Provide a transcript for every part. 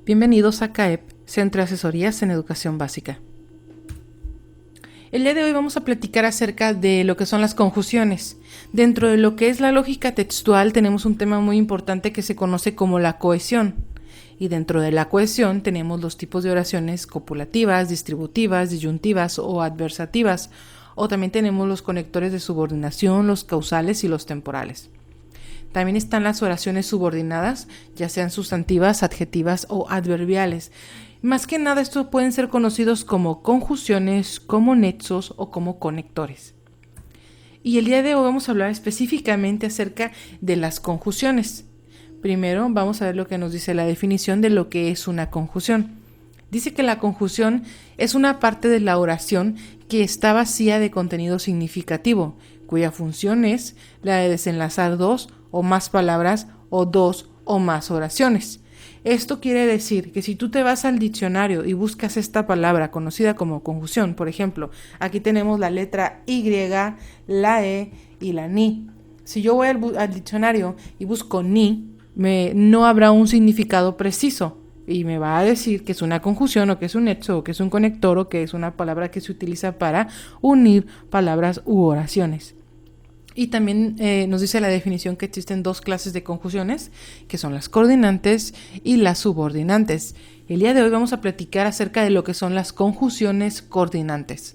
Bienvenidos a CAEP, Centro de Asesorías en Educación Básica. El día de hoy vamos a platicar acerca de lo que son las conjunciones. Dentro de lo que es la lógica textual tenemos un tema muy importante que se conoce como la cohesión. Y dentro de la cohesión tenemos los tipos de oraciones copulativas, distributivas, disyuntivas o adversativas. O también tenemos los conectores de subordinación, los causales y los temporales. También están las oraciones subordinadas, ya sean sustantivas, adjetivas o adverbiales. Más que nada, estos pueden ser conocidos como conjunciones, como nexos o como conectores. Y el día de hoy vamos a hablar específicamente acerca de las conjunciones. Primero vamos a ver lo que nos dice la definición de lo que es una conjunción. Dice que la conjunción es una parte de la oración que está vacía de contenido significativo, cuya función es la de desenlazar dos o más palabras o dos o más oraciones. Esto quiere decir que si tú te vas al diccionario y buscas esta palabra conocida como conjunción, por ejemplo, aquí tenemos la letra Y, la E y la NI. Si yo voy al diccionario y busco NI, no habrá un significado preciso y me va a decir que es una conjunción o que es un nexo o que es un conector o que es una palabra que se utiliza para unir palabras u oraciones. Y también nos dice la definición que existen dos clases de conjunciones, que son las coordinantes y las subordinantes. El día de hoy vamos a platicar acerca de lo que son las conjunciones coordinantes.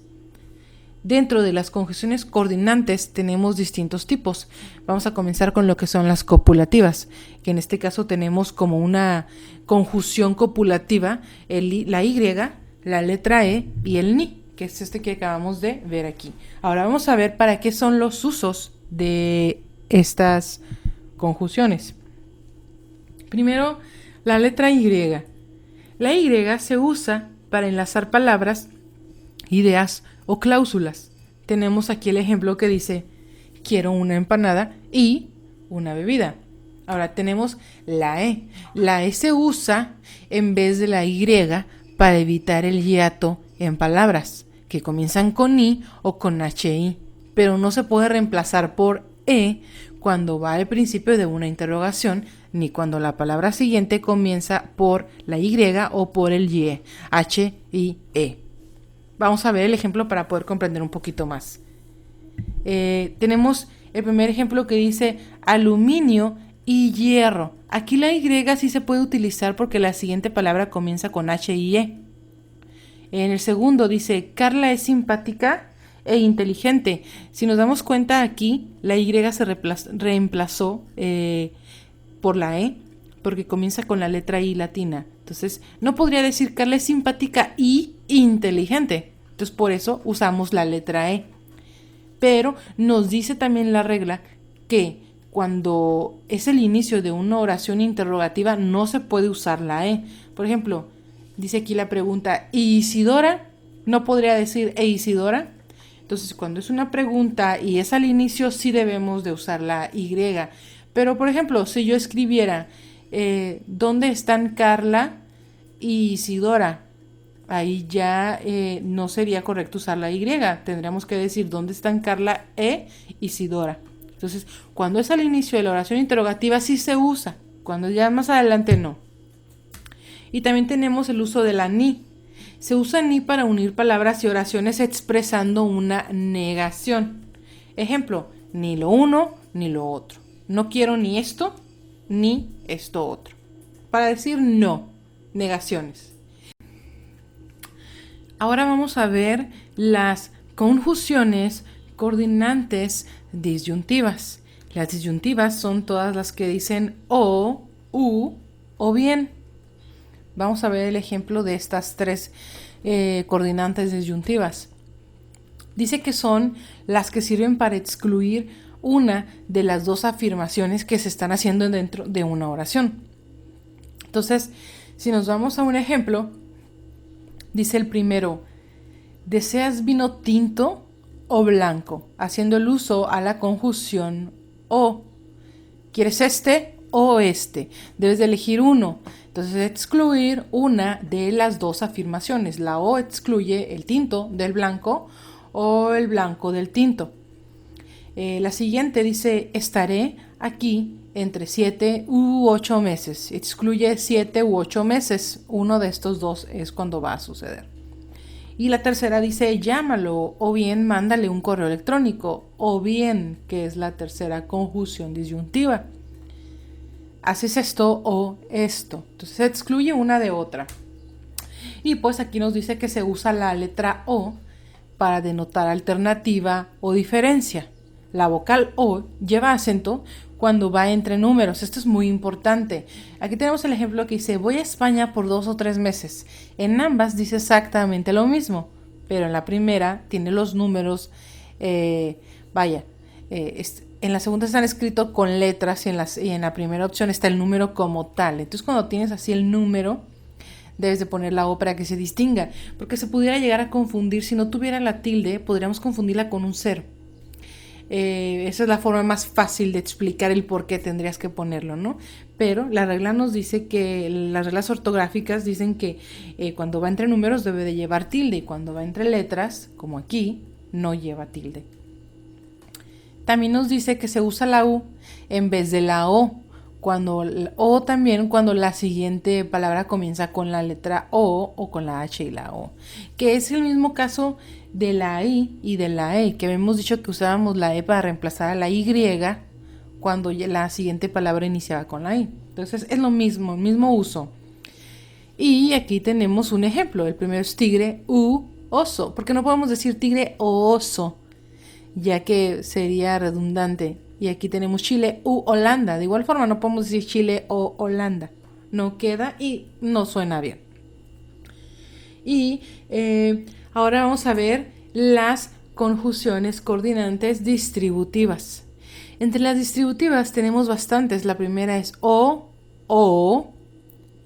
Dentro de las conjunciones coordinantes tenemos distintos tipos. Vamos a comenzar con lo que son las copulativas, que en este caso tenemos como una conjunción copulativa la Y, la letra E y el NI, que es este que acabamos de ver aquí. Ahora vamos a ver para qué son los usos de estas conjunciones. Primero, la letra Y. La Y se usa para enlazar palabras, ideas o cláusulas. Tenemos aquí el ejemplo que dice: quiero una empanada y una bebida. Ahora tenemos la E. La E se usa en vez de la Y para evitar el hiato en palabras que comienzan con I o con HI, pero no se puede reemplazar por E cuando va al principio de una interrogación, ni cuando la palabra siguiente comienza por la Y o por el Y, H-I-E. Vamos a ver el ejemplo para poder comprender un poquito más. Tenemos el primer ejemplo que dice aluminio y hierro. Aquí la Y sí se puede utilizar porque la siguiente palabra comienza con H-I-E. En el segundo dice, Carla es simpática e inteligente. Si nos damos cuenta aquí, la Y se reemplazó por la E, porque comienza con la letra I latina. Entonces, no podría decir Carla es simpática y inteligente. Entonces, por eso usamos la letra E. Pero nos dice también la regla que cuando es el inicio de una oración interrogativa, no se puede usar la E. Por ejemplo, dice aquí la pregunta, ¿y Isidora? No podría decir, ¿e Isidora? Entonces, cuando es una pregunta y es al inicio, sí debemos de usar la Y. Pero, por ejemplo, si yo escribiera, ¿dónde están Carla y Isidora? Ahí ya no sería correcto usar la Y. Tendríamos que decir, ¿dónde están Carla e Isidora? Entonces, cuando es al inicio de la oración interrogativa, sí se usa. Cuando ya más adelante, no. Y también tenemos el uso de la ni. Se usa ni para unir palabras y oraciones expresando una negación. Ejemplo, ni lo uno ni lo otro. No quiero ni esto ni esto otro. Para decir no, negaciones. Ahora vamos a ver las conjunciones coordinantes disyuntivas. Las disyuntivas son todas las que dicen o, u o bien. Vamos a ver el ejemplo de estas tres coordinantes disyuntivas. Dice que son las que sirven para excluir una de las dos afirmaciones que se están haciendo dentro de una oración. Entonces, si nos vamos a un ejemplo, dice el primero, ¿deseas vino tinto o blanco? Haciendo el uso a la conjunción o. ¿Quieres este o este? Debes de elegir uno. Entonces, excluir una de las dos afirmaciones. La O excluye el tinto del blanco o el blanco del tinto. La siguiente dice, estaré aquí entre 7 u 8 meses. Excluye 7 u 8 meses. Uno de estos dos es cuando va a suceder. Y la tercera dice llámalo o bien mándale un correo electrónico o bien, que es la tercera conjunción disyuntiva. Haces esto o esto. Entonces se excluye una de otra. Y pues aquí nos dice que se usa la letra O para denotar alternativa o diferencia. La vocal O lleva acento cuando va entre números. Esto es muy importante. Aquí tenemos el ejemplo que dice voy a España por 2 o 3 meses. En ambas dice exactamente lo mismo, pero en la primera tiene los números, en la segunda están escritos con letras y en la primera opción está el número como tal. Entonces cuando tienes así el número, debes de poner la O para que se distinga, porque se pudiera llegar a confundir. Si no tuviera la tilde, podríamos confundirla con un 0. Esa es la forma más fácil de explicar el por qué tendrías que ponerlo, ¿no? Pero la regla nos dice que las reglas ortográficas dicen que cuando va entre números debe de llevar tilde y cuando va entre letras, como aquí, no lleva tilde. También nos dice que se usa la U en vez de la O, o también cuando la siguiente palabra comienza con la letra O con la H y la O, que es el mismo caso de la I y de la E, que habíamos dicho que usábamos la E para reemplazar a la Y cuando la siguiente palabra iniciaba con la I. Entonces es lo mismo, el mismo uso. Y aquí tenemos un ejemplo. El primero es tigre u oso, porque no podemos decir tigre o oso, ya que sería redundante. Y aquí tenemos Chile u Holanda. De igual forma no podemos decir Chile o Holanda. No queda y no suena bien. Y ahora vamos a ver las conjunciones coordinantes distributivas. Entre las distributivas tenemos bastantes. La primera es o,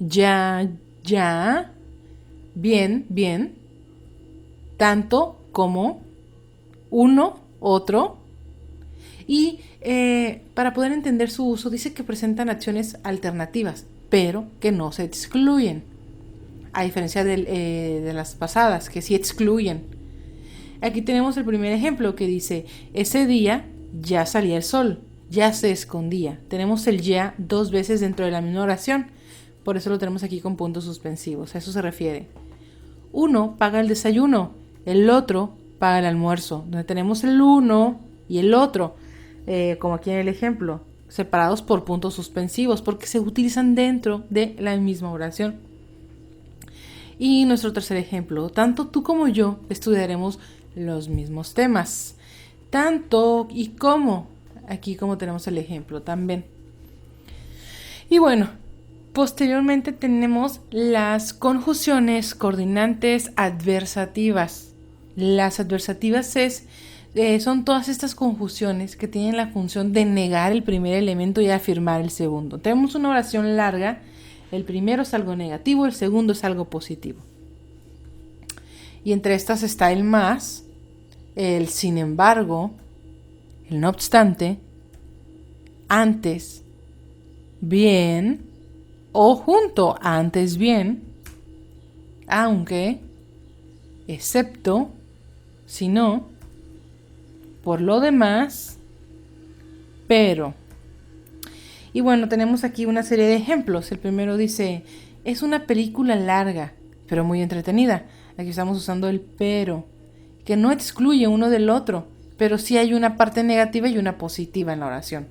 ya, bien, bien, tanto, como, uno, otro. Y para poder entender su uso, dice que presentan acciones alternativas, pero que no se excluyen, a diferencia de las pasadas, que sí excluyen. Aquí tenemos el primer ejemplo que dice, ese día ya salía el sol, ya se escondía. Tenemos el ya 2 veces dentro de la misma oración, por eso lo tenemos aquí con puntos suspensivos, a eso se refiere. Uno paga el desayuno, el otro paga el almuerzo, donde tenemos el uno y el otro, como aquí en el ejemplo, separados por puntos suspensivos, porque se utilizan dentro de la misma oración. Y nuestro tercer ejemplo, tanto tú como yo estudiaremos los mismos temas. Tanto y como, aquí como tenemos el ejemplo también. Y bueno, posteriormente tenemos las conjunciones coordinantes adversativas. Las adversativas son todas estas conjunciones que tienen la función de negar el primer elemento y afirmar el segundo. Tenemos una oración larga, el primero es algo negativo, el segundo es algo positivo. Y entre estas está el más, el sin embargo, el no obstante, antes, bien, o junto, antes bien, aunque, excepto, si no, por lo demás, pero. Y bueno, tenemos aquí una serie de ejemplos. El primero dice, es una película larga, pero muy entretenida. Aquí estamos usando el pero, que no excluye uno del otro, pero sí hay una parte negativa y una positiva en la oración.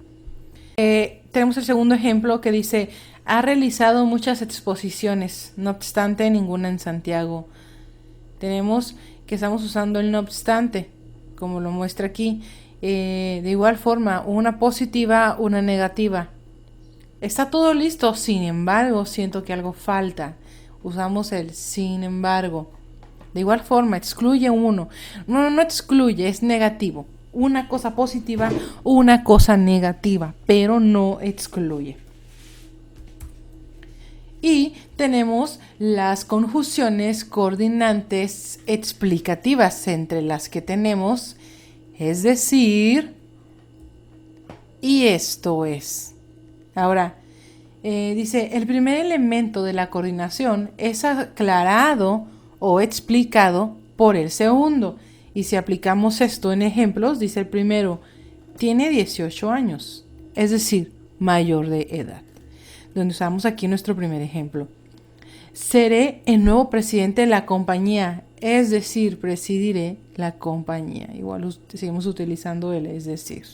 Tenemos el segundo ejemplo que dice, ha realizado muchas exposiciones, no obstante ninguna en Santiago. Tenemos que estamos usando el no obstante, como lo muestra aquí. De igual forma, una positiva, una negativa. Está todo listo, sin embargo, siento que algo falta. Usamos el sin embargo. De igual forma, excluye uno. No excluye, es negativo. Una cosa positiva, una cosa negativa, pero no excluye. Y tenemos las conjunciones coordinantes explicativas, entre las que tenemos, es decir, y esto es. Ahora, dice, el primer elemento de la coordinación es aclarado o explicado por el segundo. Y si aplicamos esto en ejemplos, dice el primero, tiene 18 años. Es decir, mayor de edad. Donde usamos aquí nuestro primer ejemplo. Seré el nuevo presidente de la compañía, es decir, presidiré la compañía. Igual seguimos utilizando el es decir.